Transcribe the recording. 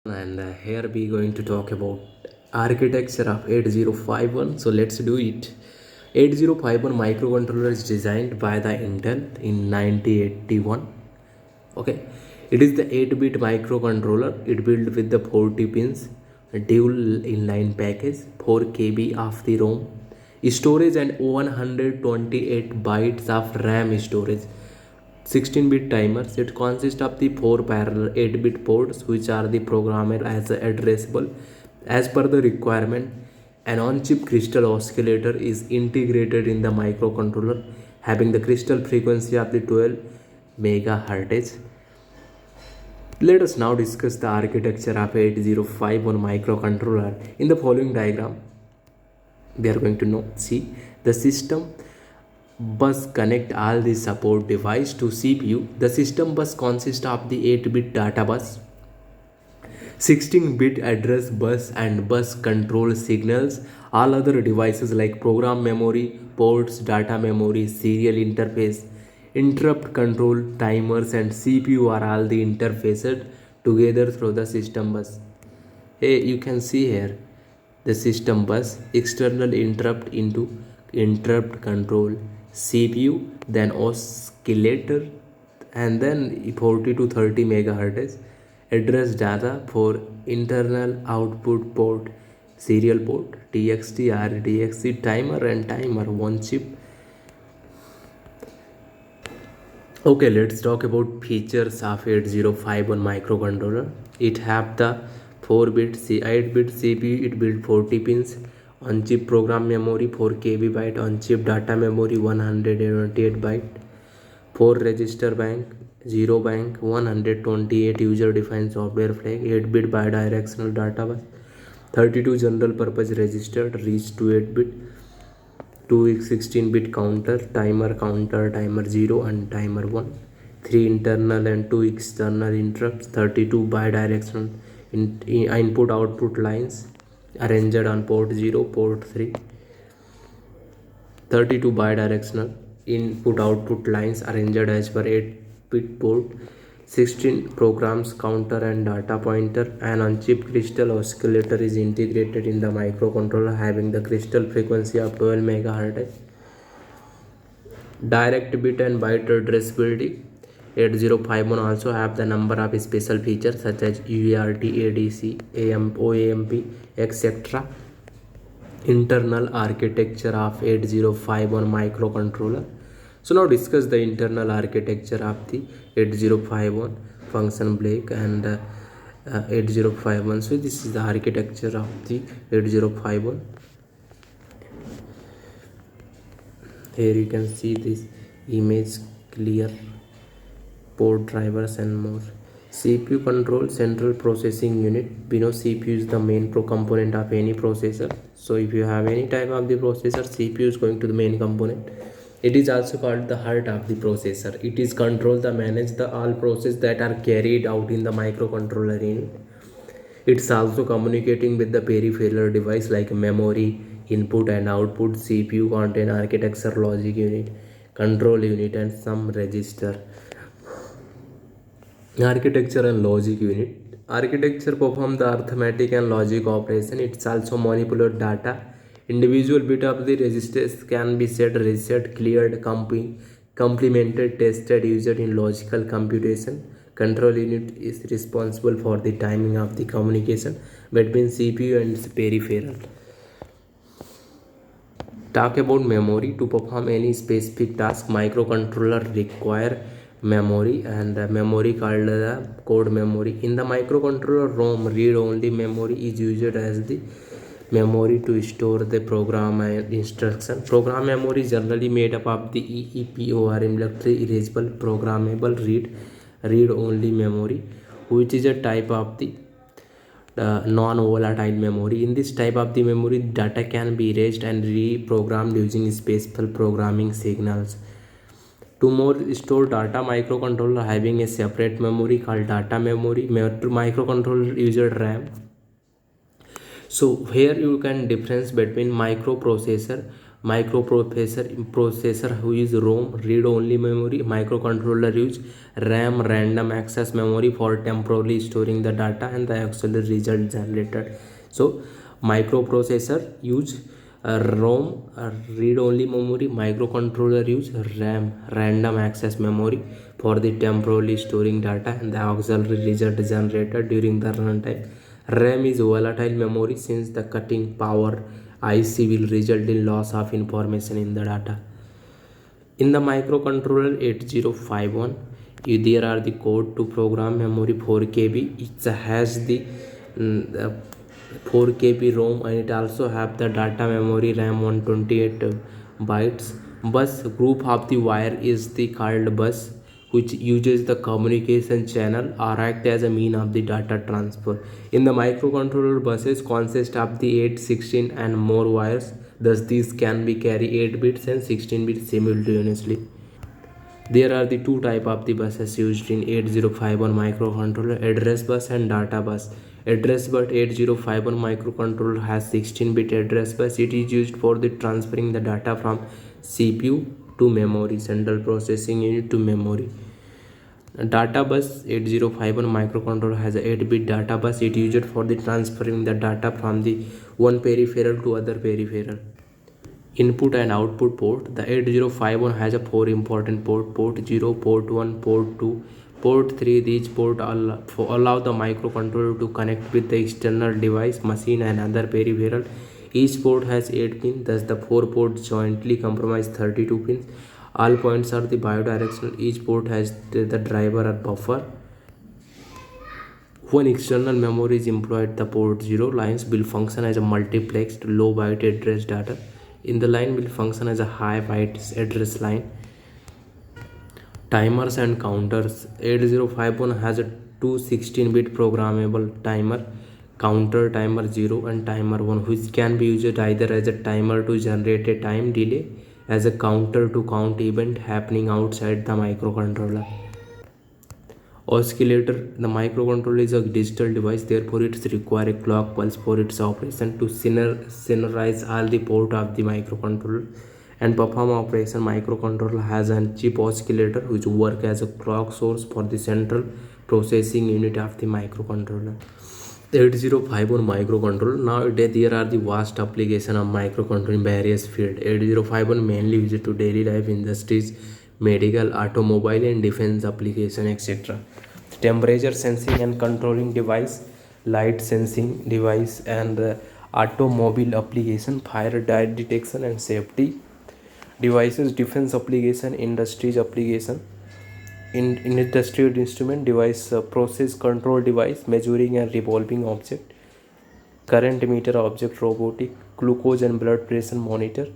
And here we going to talk about architecture of 8051. So let's do it. 8051 microcontroller is designed by the Intel in 1981. Okay, it is the 8-bit microcontroller. It built with the 40 pins, dual inline package, 4 KB of the ROM storage and 128 bytes of RAM storage. 16-bit timers. It consists of the 4 parallel 8-bit ports which are the programmer as addressable as per the requirement. An on-chip crystal oscillator is integrated in the microcontroller having the crystal frequency of the 12 megahertz. Let us now discuss the architecture of 8051 microcontroller. In the following diagram, we are going to see the system bus connect all the support device to CPU. The system bus consists of the 8-bit data bus, 16-bit address bus and bus control signals. All other devices like program memory, ports, data memory, serial interface, interrupt control, timers and CPU are all the interfaced together through the system bus. Hey, you can see here the system bus, external interrupt into interrupt control, CPU, then oscillator, and then 40 to 30 megahertz address data for internal output port, serial port, TXT, RTXT, timer and timer one chip. Okay, let's talk about features of 8051 microcontroller. It have the 4-bit 8-bit CPU. It built 40 pins on-chip program memory 4 KB byte, on-chip data memory 128 byte, 4 register bank, 0 bank, 128 user-defined software flag, 8-bit bidirectional data bus, 32 general purpose register reach to 8-bit, 2 16-bit counter, timer 0 and timer 1, 3 internal and 2 external interrupts, 32 bidirectional input output lines arranged on port 0, port 3, 32 bidirectional input output lines arranged as per 8-bit port, 16 programs counter and data pointer. An on-chip crystal oscillator is integrated in the microcontroller having the crystal frequency of 12 megahertz. Direct bit and byte addressability. 8051 also have the number of special features such as UART, ADC, OAMP, etc. Internal architecture of 8051 microcontroller. So now discuss the internal architecture of the 8051 function block and 8051. So this is the architecture of the 8051. Here you can see this image clear, port drivers and more. CPU control central processing unit. We know CPU is the main component of any processor. So if you have any type of the processor, CPU is going to the main component. It is also called the heart of the processor. It is control the manage the all process that are carried out in the microcontroller unit. It's also communicating with the peripheral device like memory, input and output, CPU content, architecture, logic unit, control unit and some register. Architecture and logic unit. Architecture perform the arithmetic and logic operation. It's also manipulate data. Individual bit of the registers can be set, reset, cleared, complemented, tested, used in logical computation. Control unit is responsible for the timing of the communication between CPU and its peripheral. Talk about memory. To perform any specific task, microcontroller require memory, and memory called the code memory. In the microcontroller ROM, read-only memory is used as the memory to store the program and instruction. Program memory is generally made up of the EEPROM, electrically erasable programmable read-only memory, which is a type of the non-volatile memory. In this type of the memory, data can be erased and reprogrammed using special programming signals. To more store data, microcontroller having a separate memory called data memory. Microcontroller uses RAM. So here you can difference between microprocessor. Microprocessor who use ROM, read only memory. Microcontroller use RAM, random access memory, for temporarily storing the data and the actual result generated. So microprocessor use ROM, read only memory. Microcontroller use RAM, random access memory, for the temporarily storing data and the auxiliary result generated during the runtime. RAM is volatile memory, since the cutting power IC will result in loss of information in the data. In the microcontroller 8051, there are the code to program memory 4 KB. It has the 4 KB ROM, and it also have the data memory RAM 128 bytes. Bus group of the wire is the called bus, which uses the communication channel or act as a mean of the data transfer. In the microcontroller, buses consist of the 8, 16 and more wires. Thus these can be carry 8 bits and 16 bits simultaneously. There are the two type of the buses used in 8051 microcontroller: address bus and data bus. Address bus 8051 microcontroller has 16-bit address bus. It is used for the transferring the data from CPU to memory, central processing unit to memory. Data bus 8051 microcontroller has a 8-bit data bus. It is used for the transferring the data from the one peripheral to other peripheral. Input and output port. The 8051 has a 4 important port 0, port 1, port 2, port 3. These port allow the microcontroller to connect with the external device, machine and other peripheral. Each port has 8 pins, thus the 4 ports jointly comprise 32 pins. All points are the bidirectional. Each port has the driver or buffer. When external memory is employed, the port 0 lines will function as a multiplexed low byte address data. In the line will function as a high bytes address line. Timers and counters. 8051 has a two 16-bit programmable timer, counter timer 0 and timer 1, which can be used either as a timer to generate a time delay, as a counter to count event happening outside the microcontroller. Oscillator. The microcontroller is a digital device, therefore it requires a clock pulse for its operation to synchronize all the port of the microcontroller and perform operation. Microcontroller has a chip oscillator which work as a clock source for the central processing unit of the microcontroller. 8051 microcontroller. Nowadays there are the vast application of microcontroller in various fields. 8051 mainly used to daily life industries, medical, automobile and defense application, etc. Temperature sensing and controlling device, light sensing device and automobile application, fire detection and safety devices, defense application, industries application. In industrial instrument device, process control device, measuring and revolving object, current meter object, robotic, glucose and blood pressure monitor,